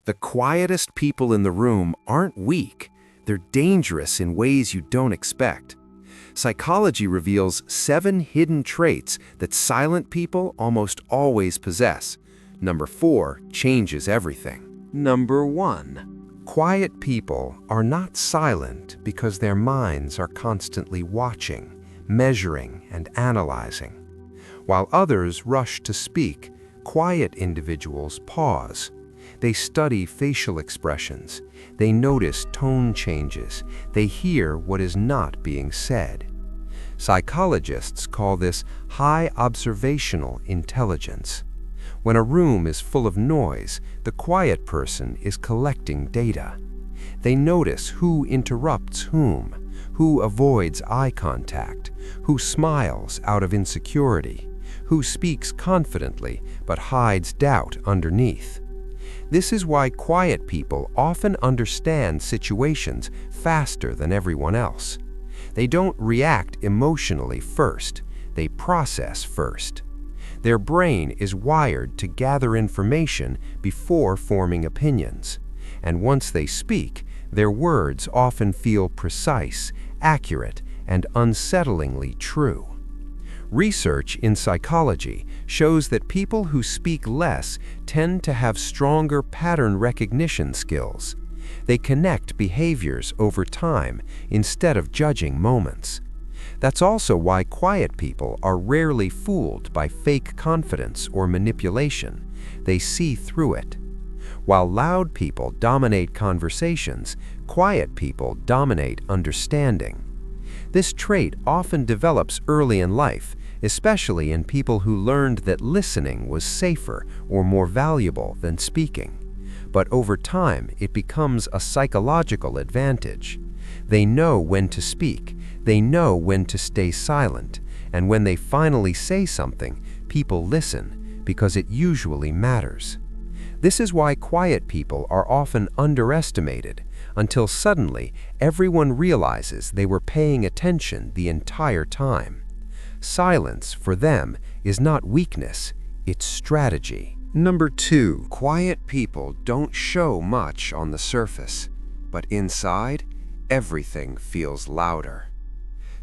The quietest people in the room aren't weak, they're dangerous in ways you don't expect. Psychology reveals 7 hidden traits that silent people almost always possess. Number 4 changes everything. Number 1. Quiet people are not silent because their minds are constantly watching, measuring, and analyzing. While others rush to speak, quiet individuals pause. They study facial expressions. They notice tone changes. They hear what is not being said. Psychologists call this high observational intelligence. When a room is full of noise, the quiet person is collecting data. They notice who interrupts whom, who avoids eye contact, who smiles out of insecurity, who speaks confidently but hides doubt underneath. This is why quiet people often understand situations faster than everyone else. They don't react emotionally first, they process first. Their brain is wired to gather information before forming opinions, and once they speak, their words often feel precise, accurate, and unsettlingly true. Research in psychology shows that people who speak less tend to have stronger pattern recognition skills. They connect behaviors over time instead of judging moments. That's also why quiet people are rarely fooled by fake confidence or manipulation. They see through it. While loud people dominate conversations, quiet people dominate understanding. This trait often develops early in life, especially in people who learned that listening was safer or more valuable than speaking. But over time, it becomes a psychological advantage. They know when to speak, they know when to stay silent, and when they finally say something, people listen because it usually matters. This is why quiet people are often underestimated, until suddenly everyone realizes they were paying attention the entire time. Silence, for them, is not weakness, it's strategy. Number 2. Quiet people don't show much on the surface, but inside, everything feels louder.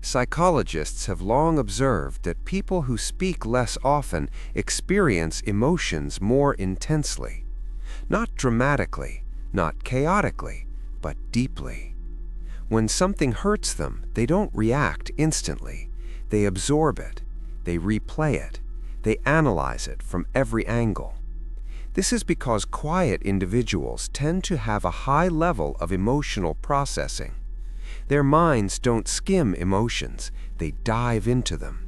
Psychologists have long observed that people who speak less often experience emotions more intensely. Not dramatically, not chaotically, but deeply. When something hurts them, they don't react instantly. They absorb it, they replay it, they analyze it from every angle. This is because quiet individuals tend to have a high level of emotional processing. Their minds don't skim emotions, they dive into them.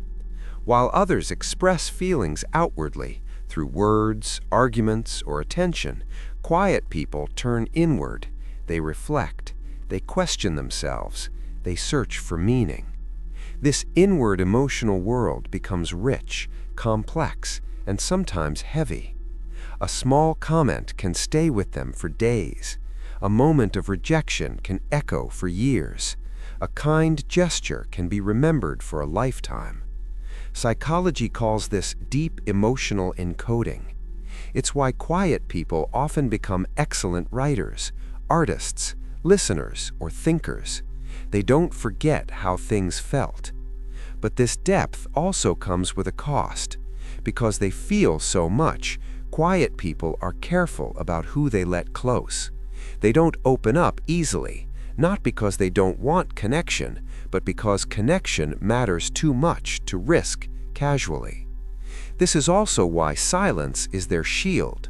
While others express feelings outwardly, through words, arguments, or attention, quiet people turn inward. They reflect, they question themselves, they search for meaning. This inward emotional world becomes rich, complex, and sometimes heavy. A small comment can stay with them for days. A moment of rejection can echo for years. A kind gesture can be remembered for a lifetime. Psychology calls this deep emotional encoding. It's why quiet people often become excellent writers, artists, listeners, or thinkers. They don't forget how things felt. But this depth also comes with a cost. Because they feel so much, quiet people are careful about who they let close. They don't open up easily, not because they don't want connection, but because connection matters too much to risk casually. This is also why silence is their shield.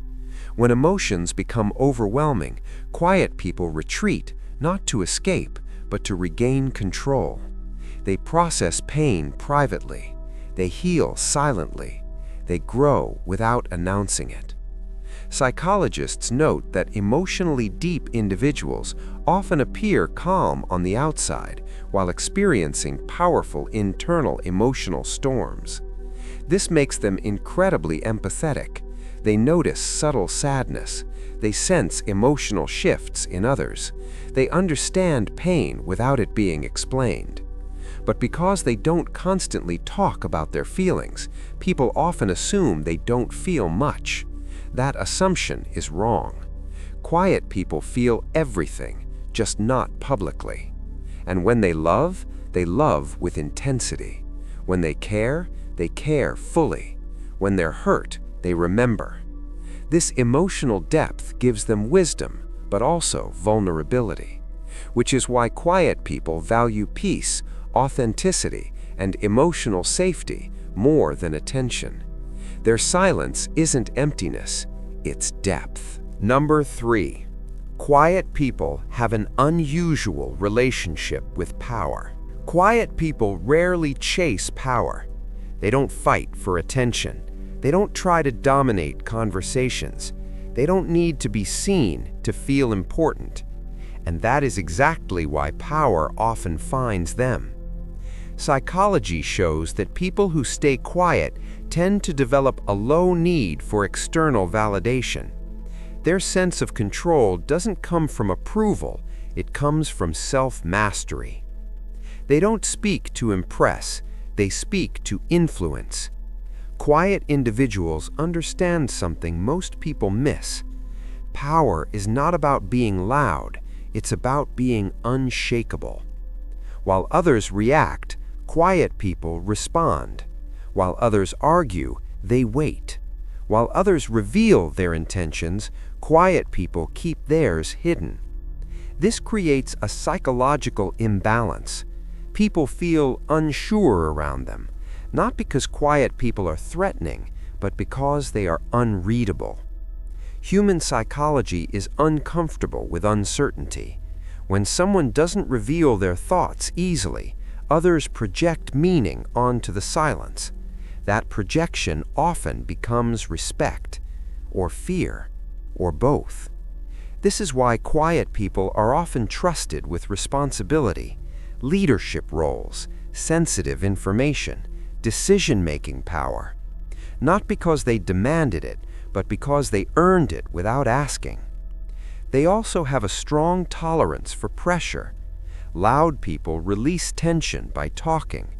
When emotions become overwhelming, quiet people retreat, not to escape, but to regain control. They process pain privately. They heal silently. They grow without announcing it. Psychologists note that emotionally deep individuals often appear calm on the outside while experiencing powerful internal emotional storms. This makes them incredibly empathetic. They notice subtle sadness. They sense emotional shifts in others. They understand pain without it being explained. But because they don't constantly talk about their feelings, people often assume they don't feel much. That assumption is wrong. Quiet people feel everything, just not publicly. And when they love with intensity. When they care fully. When they're hurt, they remember. This emotional depth gives them wisdom, but also vulnerability, which is why quiet people value peace, authenticity, and emotional safety more than attention. Their silence isn't emptiness, it's depth. Number 3. Quiet people have an unusual relationship with power. Quiet people rarely chase power. They don't fight for attention. They don't try to dominate conversations. They don't need to be seen to feel important. And that is exactly why power often finds them. Psychology shows that people who stay quiet tend to develop a low need for external validation. Their sense of control doesn't come from approval, it comes from self-mastery. They don't speak to impress, they speak to influence. Quiet individuals understand something most people miss. Power is not about being loud, it's about being unshakable. While others react, quiet people respond. While others argue, they wait. While others reveal their intentions, quiet people keep theirs hidden. This creates a psychological imbalance. People feel unsure around them, not because quiet people are threatening, but because they are unreadable. Human psychology is uncomfortable with uncertainty. When someone doesn't reveal their thoughts easily, others project meaning onto the silence. That projection often becomes respect, or fear, or both. This is why quiet people are often trusted with responsibility, leadership roles, sensitive information, decision-making power. Not because they demanded it, but because they earned it without asking. They also have a strong tolerance for pressure. Loud people release tension by talking.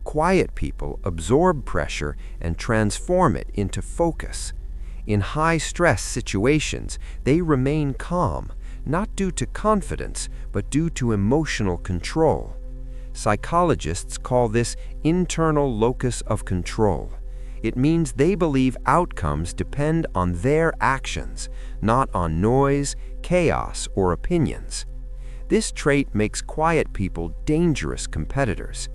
Quiet people absorb pressure and transform it into focus. In high-stress situations, they remain calm, not due to confidence, but due to emotional control. Psychologists call this internal locus of control. It means they believe outcomes depend on their actions, not on noise, chaos, or opinions. This trait makes quiet people dangerous competitors.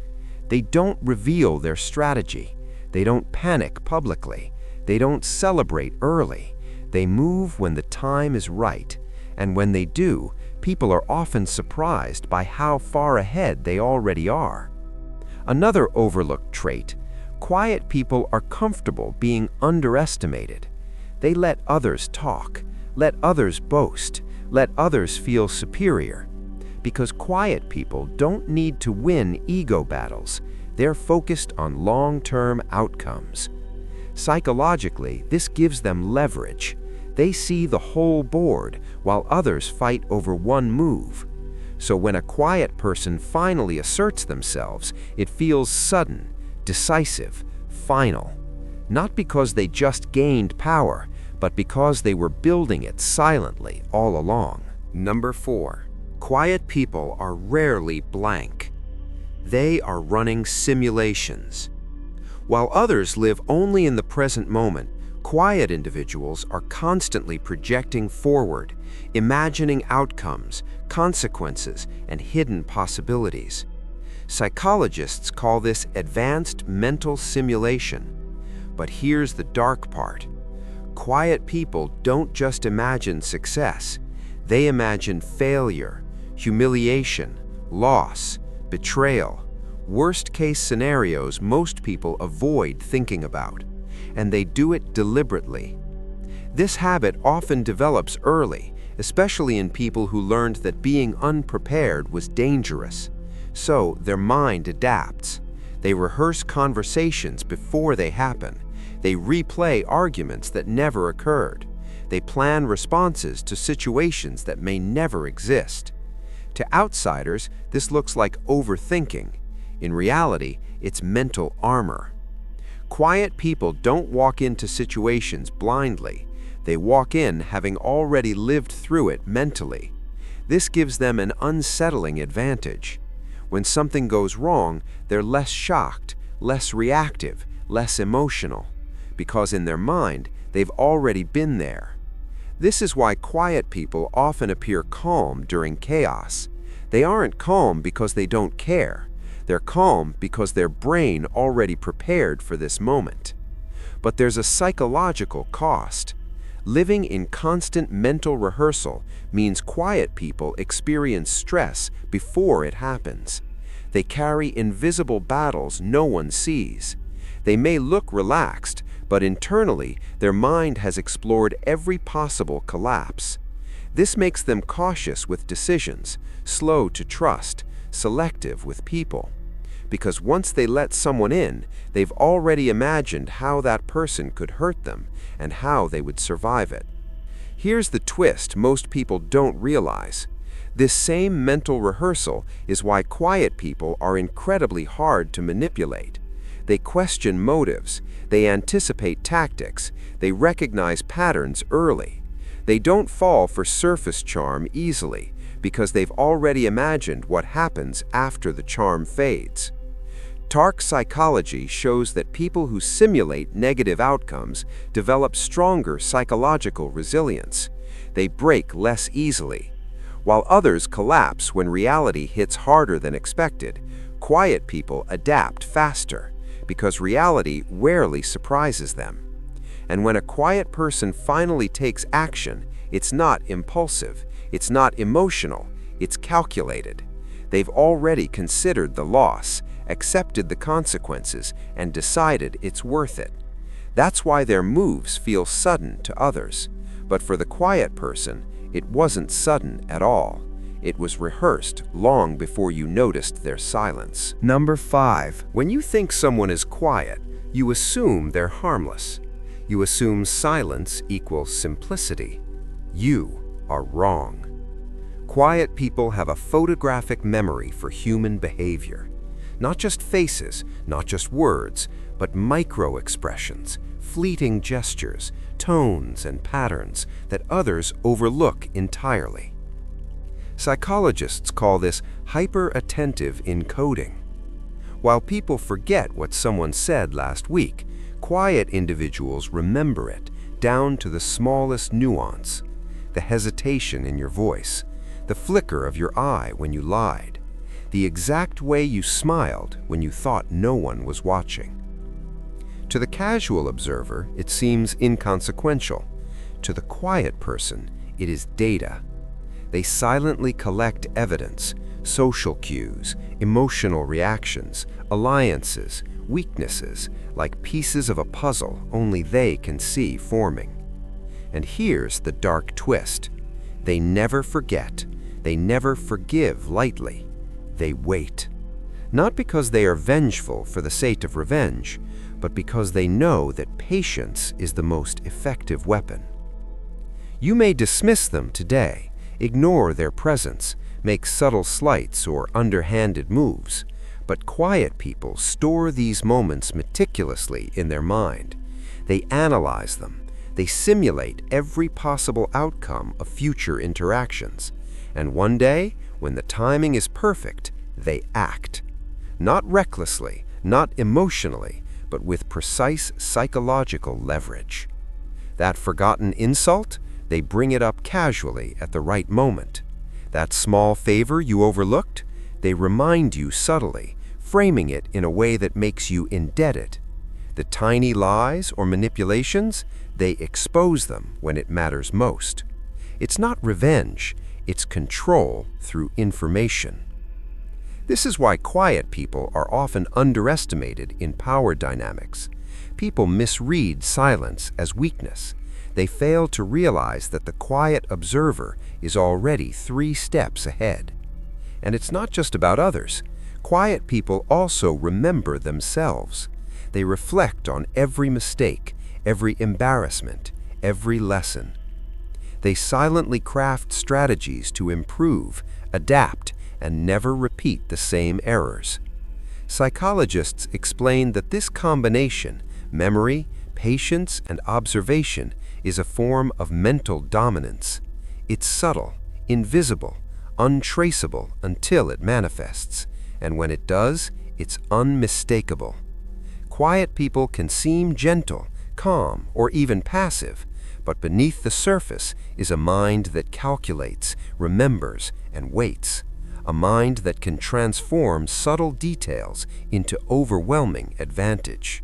They don't reveal their strategy. They don't panic publicly. They don't celebrate early. They move when the time is right. And when they do, people are often surprised by how far ahead they already are. Another overlooked trait: quiet people are comfortable being underestimated. They let others talk, let others boast, let others feel superior. Because quiet people don't need to win ego battles. They're focused on long-term outcomes. Psychologically, this gives them leverage. They see the whole board, while others fight over one move. So when a quiet person finally asserts themselves, it feels sudden, decisive, final. Not because they just gained power, but because they were building it silently all along. Number 4. Quiet people are rarely blank. They are running simulations. While others live only in the present moment, quiet individuals are constantly projecting forward, imagining outcomes, consequences, and hidden possibilities. Psychologists call this advanced mental simulation. But here's the dark part. Quiet people don't just imagine success. They imagine failure, humiliation, loss, betrayal, worst-case scenarios most people avoid thinking about, and they do it deliberately. This habit often develops early, especially in people who learned that being unprepared was dangerous. So their mind adapts. They rehearse conversations before they happen. They replay arguments that never occurred. They plan responses to situations that may never exist. To outsiders, this looks like overthinking. In reality, it's mental armor. Quiet people don't walk into situations blindly. They walk in having already lived through it mentally. This gives them an unsettling advantage. When something goes wrong, they're less shocked, less reactive, less emotional, because in their mind, they've already been there. This is why quiet people often appear calm during chaos. They aren't calm because they don't care. They're calm because their brain already prepared for this moment. But there's a psychological cost. Living in constant mental rehearsal means quiet people experience stress before it happens. They carry invisible battles no one sees. They may look relaxed, but internally, their mind has explored every possible collapse. This makes them cautious with decisions, slow to trust, selective with people. Because once they let someone in, they've already imagined how that person could hurt them and how they would survive it. Here's the twist most people don't realize. This same mental rehearsal is why quiet people are incredibly hard to manipulate. They question motives, they anticipate tactics, they recognize patterns early. They don't fall for surface charm easily because they've already imagined what happens after the charm fades. Dark psychology shows that people who simulate negative outcomes develop stronger psychological resilience. They break less easily. While others collapse when reality hits harder than expected, quiet people adapt faster because reality rarely surprises them. And when a quiet person finally takes action, it's not impulsive, it's not emotional, it's calculated. They've already considered the loss, accepted the consequences, and decided it's worth it. That's why their moves feel sudden to others. But for the quiet person, it wasn't sudden at all. It was rehearsed long before you noticed their silence. Number 5. When you think someone is quiet, you assume they're harmless. You assume silence equals simplicity. You are wrong. Quiet people have a photographic memory for human behavior. Not just faces, not just words, but micro-expressions, fleeting gestures, tones, and patterns that others overlook entirely. Psychologists call this hyper-attentive encoding. While people forget what someone said last week, quiet individuals remember it down to the smallest nuance, the hesitation in your voice, the flicker of your eye when you lied, the exact way you smiled when you thought no one was watching. To the casual observer, it seems inconsequential. To the quiet person, it is data. They silently collect evidence, social cues, emotional reactions, alliances, weaknesses, like pieces of a puzzle only they can see forming. And here's the dark twist. They never forget. They never forgive lightly. They wait. Not because they are vengeful for the sake of revenge, but because they know that patience is the most effective weapon. You may dismiss them today, ignore their presence, make subtle slights or underhanded moves, but quiet people store these moments meticulously in their mind. They analyze them. They simulate every possible outcome of future interactions. And one day, when the timing is perfect, they act. Not recklessly, not emotionally, but with precise psychological leverage. That forgotten insult, they bring it up casually at the right moment. That small favor you overlooked, they remind you subtly, framing it in a way that makes you indebted. The tiny lies or manipulations, they expose them when it matters most. It's not revenge, it's control through information. This is why quiet people are often underestimated in power dynamics. People misread silence as weakness. They fail to realize that the quiet observer is already 3 steps ahead. And it's not just about others. Quiet people also remember themselves. They reflect on every mistake, every embarrassment, every lesson. They silently craft strategies to improve, adapt, and never repeat the same errors. Psychologists explain that this combination, memory, patience, and observation, is a form of mental dominance. It's subtle, invisible, untraceable until it manifests, and when it does, it's unmistakable. Quiet people can seem gentle, calm, or even passive, but beneath the surface is a mind that calculates, remembers, and waits. A mind that can transform subtle details into overwhelming advantage.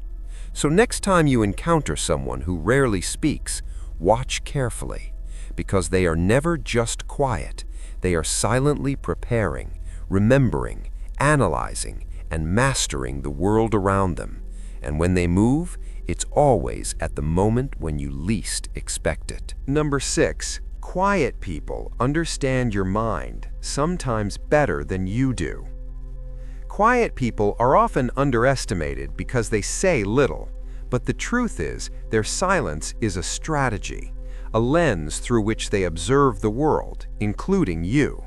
So next time you encounter someone who rarely speaks, watch carefully, because they are never just quiet. They are silently preparing, remembering, analyzing, and mastering the world around them. And when they move, it's always at the moment when you least expect it. Number 6. Quiet people understand your mind, sometimes better than you do. Quiet people are often underestimated because they say little, but the truth is their silence is a strategy, a lens through which they observe the world, including you.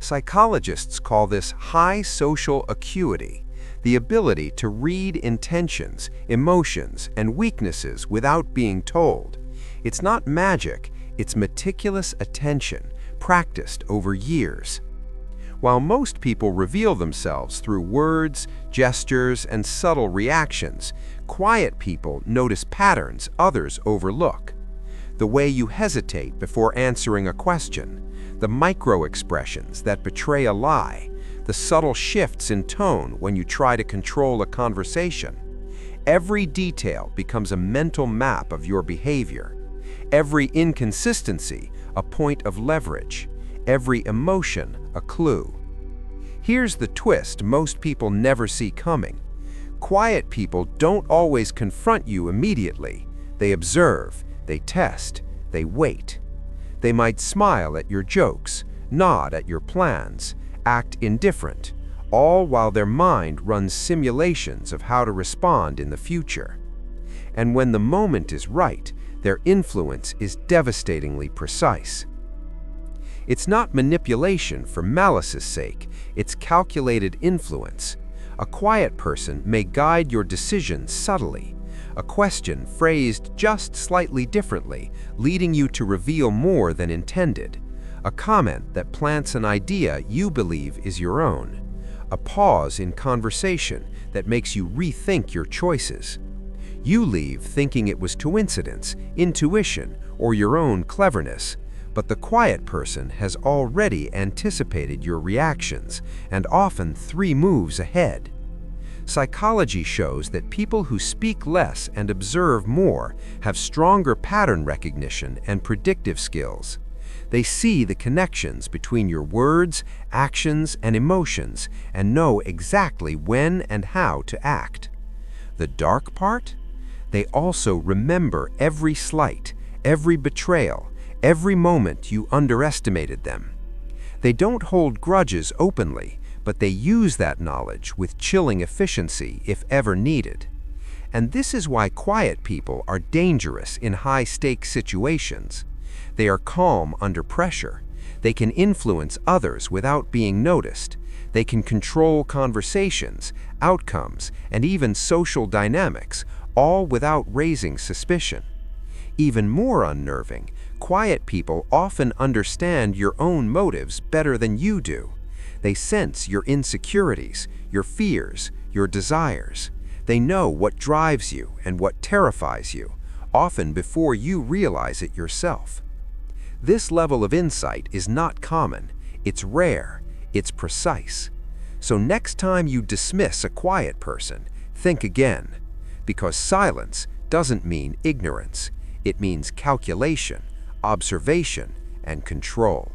Psychologists call this high social acuity, the ability to read intentions, emotions, and weaknesses without being told. It's not magic, it's meticulous attention, practiced over years. While most people reveal themselves through words, gestures, and subtle reactions, quiet people notice patterns others overlook. The way you hesitate before answering a question, the micro-expressions that betray a lie, the subtle shifts in tone when you try to control a conversation. Every detail becomes a mental map of your behavior. Every inconsistency, a point of leverage. Every emotion, a clue. Here's the twist most people never see coming. Quiet people don't always confront you immediately. They observe, they test, they wait. They might smile at your jokes, nod at your plans, act indifferent, all while their mind runs simulations of how to respond in the future. And when the moment is right, their influence is devastatingly precise. It's not manipulation for malice's sake, it's calculated influence. A quiet person may guide your decisions subtly, a question phrased just slightly differently, leading you to reveal more than intended, a comment that plants an idea you believe is your own, a pause in conversation that makes you rethink your choices. You leave thinking it was coincidence, intuition, or your own cleverness, but the quiet person has already anticipated your reactions, and often 3 moves ahead. Psychology shows that people who speak less and observe more have stronger pattern recognition and predictive skills. They see the connections between your words, actions, and emotions and know exactly when and how to act. The dark part? They also remember every slight, every betrayal, every moment you underestimated them. They don't hold grudges openly, but they use that knowledge with chilling efficiency if ever needed. And this is why quiet people are dangerous in high-stakes situations. They are calm under pressure. They can influence others without being noticed. They can control conversations, outcomes, and even social dynamics, all without raising suspicion. Even more unnerving, quiet people often understand your own motives better than you do. They sense your insecurities, your fears, your desires. They know what drives you and what terrifies you, often before you realize it yourself. This level of insight is not common, it's rare, it's precise. So next time you dismiss a quiet person, think again, because silence doesn't mean ignorance. It means calculation, observation, and control.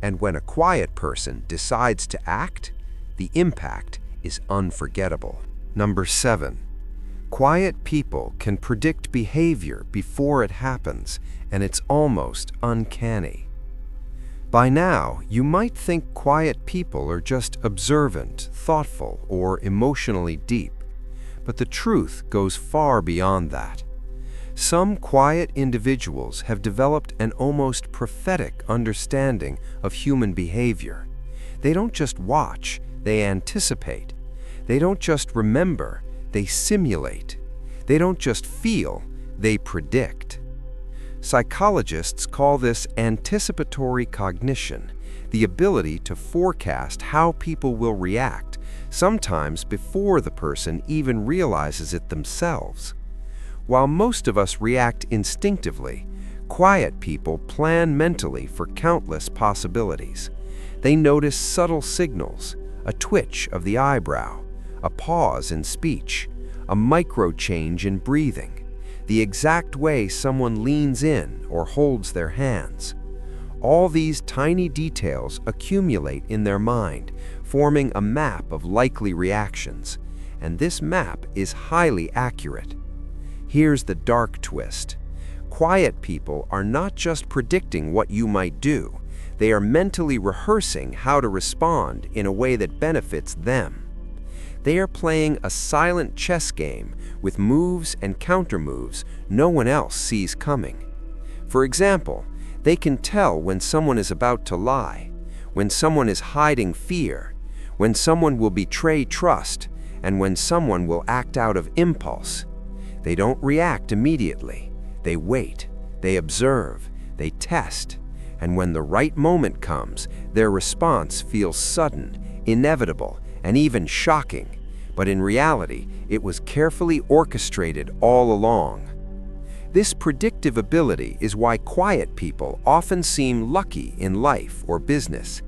And when a quiet person decides to act, the impact is unforgettable. Number 7. Quiet people can predict behavior before it happens, and it's almost uncanny. By now, you might think quiet people are just observant, thoughtful, or emotionally deep. But the truth goes far beyond that. Some quiet individuals have developed an almost prophetic understanding of human behavior. They don't just watch, they anticipate. They don't just remember, they simulate. They don't just feel, they predict. Psychologists call this anticipatory cognition, the ability to forecast how people will react, sometimes before the person even realizes it themselves. While most of us react instinctively, quiet people plan mentally for countless possibilities. They notice subtle signals, a twitch of the eyebrow, a pause in speech, a micro change in breathing, the exact way someone leans in or holds their hands. All these tiny details accumulate in their mind, forming a map of likely reactions, and this map is highly accurate. Here's the dark twist. Quiet people are not just predicting what you might do, they are mentally rehearsing how to respond in a way that benefits them. They are playing a silent chess game with moves and countermoves no one else sees coming. For example, they can tell when someone is about to lie, when someone is hiding fear, when someone will betray trust, and when someone will act out of impulse. They don't react immediately. They wait, they observe, they test, and when the right moment comes, their response feels sudden, inevitable, and even shocking. But in reality, it was carefully orchestrated all along. This predictive ability is why quiet people often seem lucky in life or business.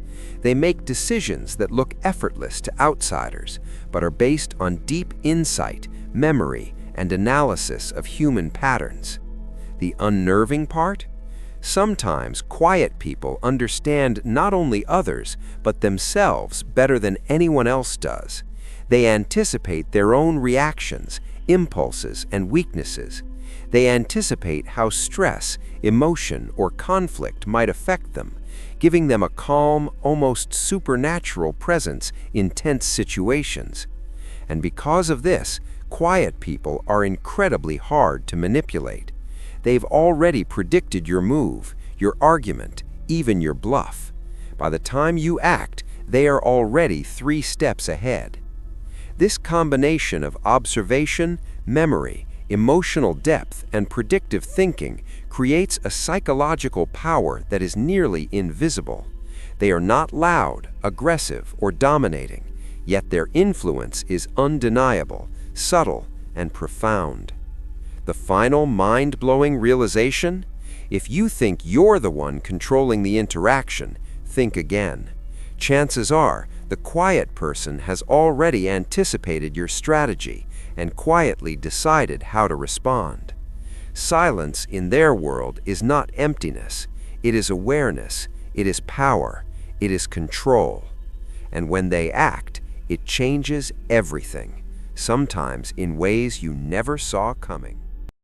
They make decisions that look effortless to outsiders, but are based on deep insight, memory, and analysis of human patterns. The unnerving part? Sometimes quiet people understand not only others, but themselves better than anyone else does. They anticipate their own reactions, impulses, and weaknesses. They anticipate how stress, emotion, or conflict might affect them, giving them a calm, almost supernatural presence in tense situations. And because of this, quiet people are incredibly hard to manipulate. They've already predicted your move, your argument, even your bluff. By the time you act, they are already 3 steps ahead. This combination of observation, memory, emotional depth, and predictive thinking creates a psychological power that is nearly invisible. They are not loud, aggressive, or dominating, yet their influence is undeniable, subtle, and profound. The final mind-blowing realization? If you think you're the one controlling the interaction, think again. Chances are, the quiet person has already anticipated your strategy and quietly decided how to respond. Silence in their world is not emptiness. It is awareness, it is power, it is control. And when they act, it changes everything, sometimes in ways you never saw coming.